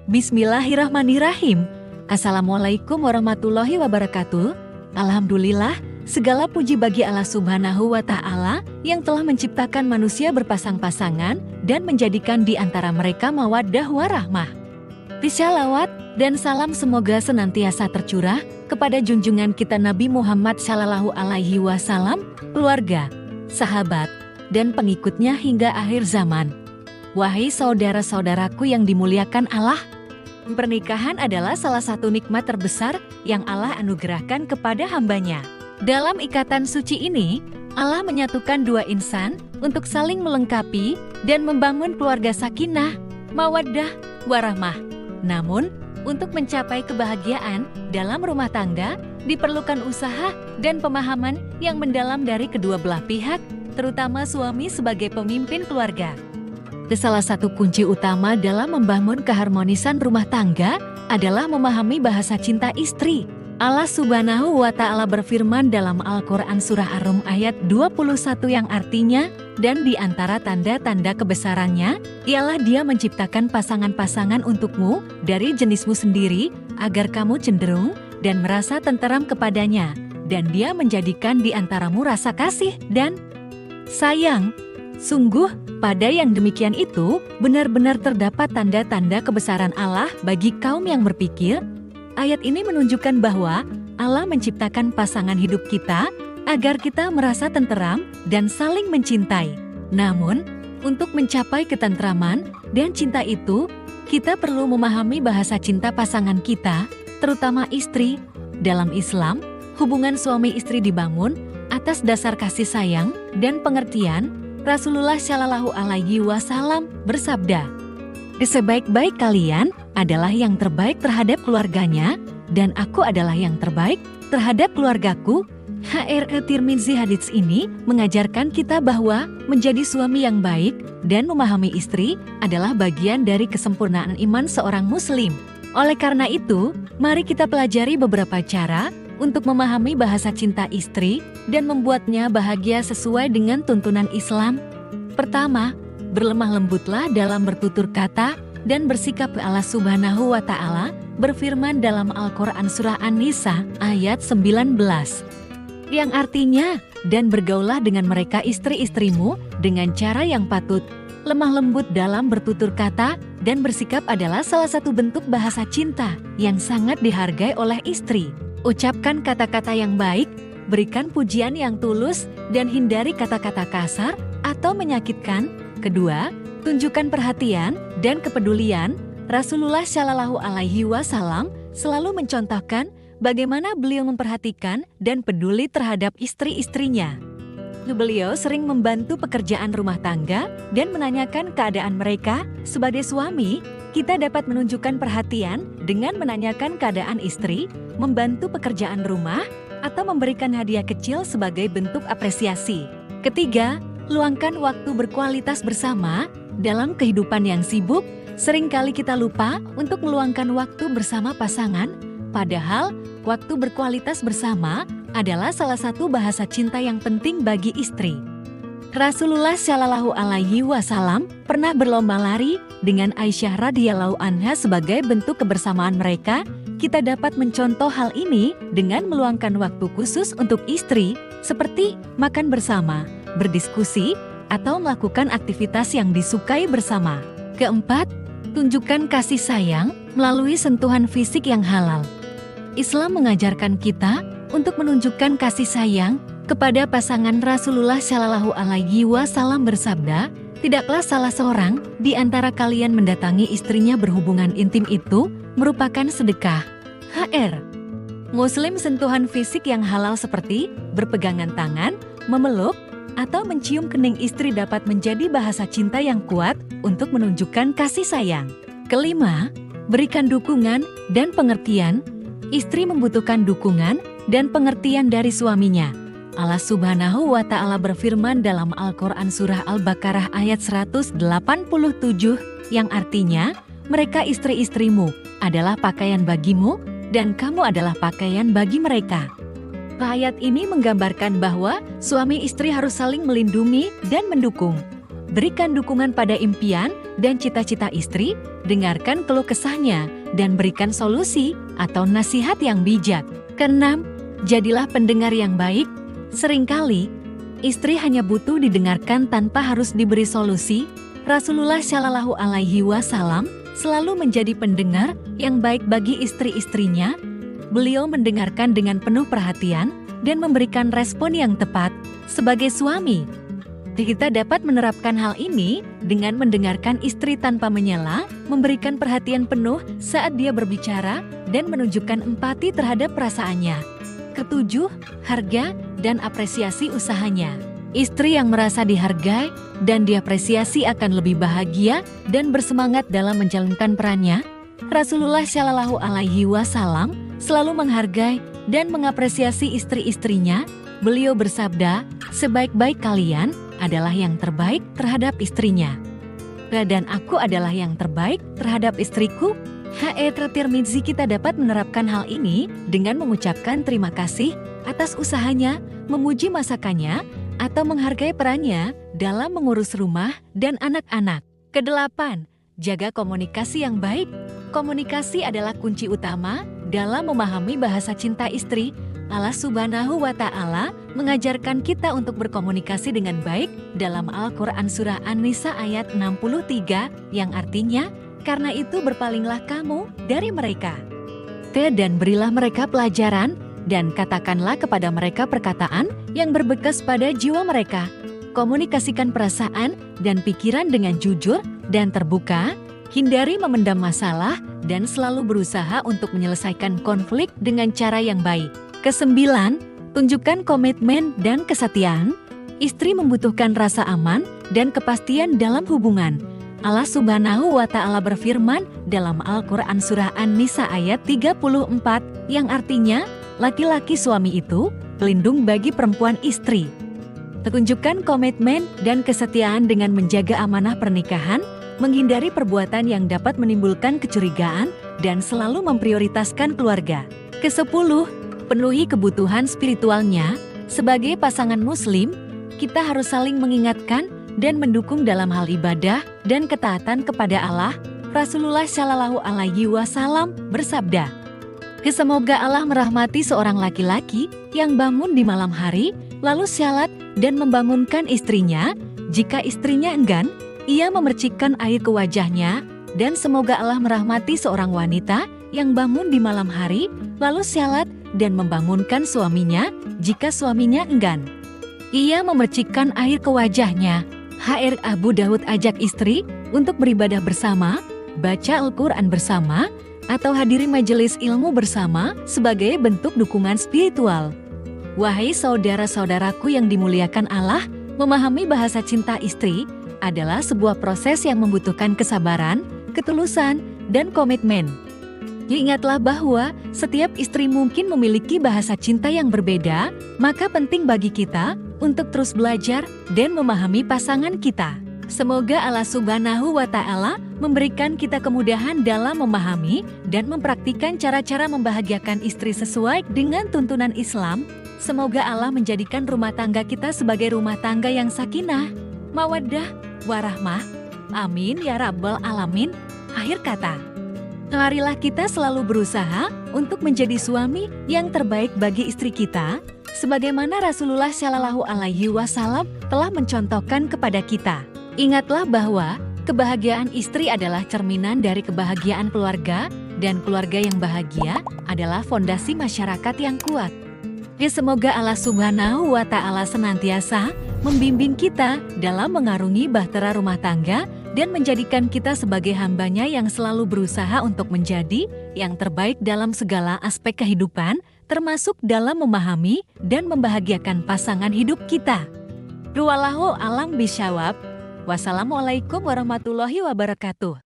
Bismillahirrahmanirrahim. Assalamualaikum warahmatullahi wabarakatuh. Alhamdulillah, segala puji bagi Allah Subhanahu wa Ta'ala yang telah menciptakan manusia berpasang-pasangan dan menjadikan di antara mereka mawaddah warahmah. Shalawat dan salam semoga senantiasa tercurah kepada junjungan kita Nabi Muhammad Shallallahu Alaihi Wasallam, keluarga, sahabat, dan pengikutnya hingga akhir zaman. Wahai saudara-saudaraku yang dimuliakan Allah, pernikahan adalah salah satu nikmat terbesar yang Allah anugerahkan kepada hambanya. Dalam ikatan suci ini, Allah menyatukan dua insan untuk saling melengkapi dan membangun keluarga sakinah, mawaddah, warahmah. Namun, untuk mencapai kebahagiaan dalam rumah tangga, diperlukan usaha dan pemahaman yang mendalam dari kedua belah pihak, terutama suami sebagai pemimpin keluarga. Salah satu kunci utama dalam membangun keharmonisan rumah tangga adalah memahami bahasa cinta istri. Allah Subhanahu wa Ta'ala berfirman dalam Al-Quran Surah Ar-Rum ayat 21 yang artinya, dan di antara tanda-tanda kebesarannya, ialah Dia menciptakan pasangan-pasangan untukmu dari jenismu sendiri, agar kamu cenderung dan merasa tenteram kepadanya, dan Dia menjadikan di antaramu rasa kasih dan sayang. Sungguh, pada yang demikian itu, benar-benar terdapat tanda-tanda kebesaran Allah bagi kaum yang berpikir. Ayat ini menunjukkan bahwa Allah menciptakan pasangan hidup kita agar kita merasa tenteram dan saling mencintai. Namun, untuk mencapai ketentraman dan cinta itu, kita perlu memahami bahasa cinta pasangan kita, terutama istri. Dalam Islam, hubungan suami istri dibangun atas dasar kasih sayang dan pengertian. Rasulullah Shallallahu Alaihi Wasallam bersabda, "Sebaik-baik kalian adalah yang terbaik terhadap keluarganya, dan aku adalah yang terbaik terhadap keluargaku." H.R. Tirmizi. Hadits ini mengajarkan kita bahwa menjadi suami yang baik dan memahami istri adalah bagian dari kesempurnaan iman seorang muslim. Oleh karena itu, mari kita pelajari beberapa cara untuk memahami bahasa cinta istri dan membuatnya bahagia sesuai dengan tuntunan Islam. Pertama, berlemah lembutlah dalam bertutur kata dan bersikap. Allah Subhanahu wa Ta'ala berfirman dalam Al-Quran Surah An-Nisa ayat 19, yang artinya, dan bergaulah dengan mereka istri-istrimu dengan cara yang patut. Lemah lembut dalam bertutur kata dan bersikap adalah salah satu bentuk bahasa cinta yang sangat dihargai oleh istri. Ucapkan kata-kata yang baik, berikan pujian yang tulus, dan hindari kata-kata kasar atau menyakitkan. Kedua, tunjukkan perhatian dan kepedulian. Rasulullah Shallallahu Alaihi Wasallam selalu mencontohkan bagaimana beliau memperhatikan dan peduli terhadap istri-istrinya. Beliau sering membantu pekerjaan rumah tangga dan menanyakan keadaan mereka. Sebagai suami, kita dapat menunjukkan perhatian dengan menanyakan keadaan istri, membantu pekerjaan rumah, atau memberikan hadiah kecil sebagai bentuk apresiasi. Ketiga, luangkan waktu berkualitas bersama. Dalam kehidupan yang sibuk, seringkali kita lupa untuk meluangkan waktu bersama pasangan, padahal waktu berkualitas bersama adalah salah satu bahasa cinta yang penting bagi istri. Rasulullah Shallallahu Alaihi Wasallam pernah berlomba lari dengan Aisyah radhiyallahu anha sebagai bentuk kebersamaan mereka. Kita dapat mencontoh hal ini dengan meluangkan waktu khusus untuk istri, seperti makan bersama, berdiskusi, atau melakukan aktivitas yang disukai bersama. Keempat, tunjukkan kasih sayang melalui sentuhan fisik yang halal. Islam mengajarkan kita untuk menunjukkan kasih sayang kepada pasangan. Rasulullah Shallallahu Alaihi Wasallam bersabda, "Tidaklah salah seorang di antara kalian mendatangi istrinya berhubungan intim itu merupakan sedekah." H.R. Muslim. Sentuhan fisik yang halal seperti berpegangan tangan, memeluk, atau mencium kening istri dapat menjadi bahasa cinta yang kuat untuk menunjukkan kasih sayang. Kelima, berikan dukungan dan pengertian. Istri membutuhkan dukungan dan pengertian dari suaminya. Allah Subhanahu wa Ta'ala berfirman dalam Al-Quran Surah Al-Baqarah ayat 187 yang artinya, mereka istri-istrimu adalah pakaian bagimu dan kamu adalah pakaian bagi mereka. Ayat ini menggambarkan bahwa suami istri harus saling melindungi dan mendukung. Berikan dukungan pada impian dan cita-cita istri, dengarkan keluh kesahnya, dan berikan solusi atau nasihat yang bijak. Keenam, jadilah pendengar yang baik. Seringkali, istri hanya butuh didengarkan tanpa harus diberi solusi. Rasulullah Shallallahu Alaihi Wasallam selalu menjadi pendengar yang baik bagi istri-istrinya. Beliau mendengarkan dengan penuh perhatian dan memberikan respon yang tepat. Sebagai suami, kita dapat menerapkan hal ini dengan mendengarkan istri tanpa menyela, memberikan perhatian penuh saat dia berbicara, dan menunjukkan empati terhadap perasaannya. Ketujuh, harga dan apresiasi usahanya. Istri yang merasa dihargai dan diapresiasi akan lebih bahagia dan bersemangat dalam menjalankan perannya. Rasulullah Shallallahu Alaihi Wasallam selalu menghargai dan mengapresiasi istri-istrinya. Beliau bersabda, sebaik-baik kalian adalah yang terbaik terhadap istrinya. Dan aku adalah yang terbaik terhadap istriku. Tirmizi. Kita dapat menerapkan hal ini dengan mengucapkan terima kasih atas usahanya, memuji masakannya, atau menghargai perannya dalam mengurus rumah dan anak-anak. Kedelapan, jaga komunikasi yang baik. Komunikasi adalah kunci utama dalam memahami bahasa cinta istri. Allah Subhanahu wa Ta'ala mengajarkan kita untuk berkomunikasi dengan baik dalam Al-Quran Surah An-Nisa ayat 63, yang artinya, karena itu berpalinglah kamu dari mereka. Dan berilah mereka pelajaran, dan katakanlah kepada mereka perkataan yang berbekas pada jiwa mereka. Komunikasikan perasaan dan pikiran dengan jujur dan terbuka, hindari memendam masalah, dan selalu berusaha untuk menyelesaikan konflik dengan cara yang baik. Kesembilan, tunjukkan komitmen dan kesetiaan. Istri membutuhkan rasa aman dan kepastian dalam hubungan. Allah Subhanahu wa Ta'ala berfirman dalam Al-Quran Surah An-Nisa ayat 34, yang artinya, laki-laki suami itu pelindung bagi perempuan istri. Tunjukkan komitmen dan kesetiaan dengan menjaga amanah pernikahan, menghindari perbuatan yang dapat menimbulkan kecurigaan, dan selalu memprioritaskan keluarga. Kesepuluh, penuhi kebutuhan spiritualnya. Sebagai pasangan muslim, kita harus saling mengingatkan dan mendukung dalam hal ibadah dan ketaatan kepada Allah. Rasulullah Shallallahu Alaihi Wasallam bersabda, semoga Allah merahmati seorang laki-laki yang bangun di malam hari, lalu salat dan membangunkan istrinya. Jika istrinya enggan, ia memercikkan air ke wajahnya. Dan semoga Allah merahmati seorang wanita yang bangun di malam hari, lalu salat dan membangunkan suaminya. Jika suaminya enggan, ia memercikkan air ke wajahnya. Abu Daud ajak istri untuk beribadah bersama, baca Al-Quran bersama, atau hadiri majelis ilmu bersama sebagai bentuk dukungan spiritual. Wahai saudara-saudaraku yang dimuliakan Allah, memahami bahasa cinta istri adalah sebuah proses yang membutuhkan kesabaran, ketulusan, dan komitmen. Ingatlah bahwa setiap istri mungkin memiliki bahasa cinta yang berbeda, maka penting bagi kita untuk terus belajar dan memahami pasangan kita. Semoga Allah Subhanahu wa Ta'ala memberikan kita kemudahan dalam memahami dan mempraktikkan cara-cara membahagiakan istri sesuai dengan tuntunan Islam. Semoga Allah menjadikan rumah tangga kita sebagai rumah tangga yang sakinah, mawaddah, warahmah. Amin ya rabbal alamin. Akhir kata, marilah kita selalu berusaha untuk menjadi suami yang terbaik bagi istri kita, sebagaimana Rasulullah Shallallahu Alaihi Wasallam telah mencontohkan kepada kita. Ingatlah bahwa kebahagiaan istri adalah cerminan dari kebahagiaan keluarga, dan keluarga yang bahagia adalah fondasi masyarakat yang kuat. Semoga Allah Subhanahu wa Ta'ala senantiasa membimbing kita dalam mengarungi bahtera rumah tangga dan menjadikan kita sebagai hambanya yang selalu berusaha untuk menjadi yang terbaik dalam segala aspek kehidupan, termasuk dalam memahami dan membahagiakan pasangan hidup kita. Wallahu a'lam bishawab. Wassalamualaikum warahmatullahi wabarakatuh.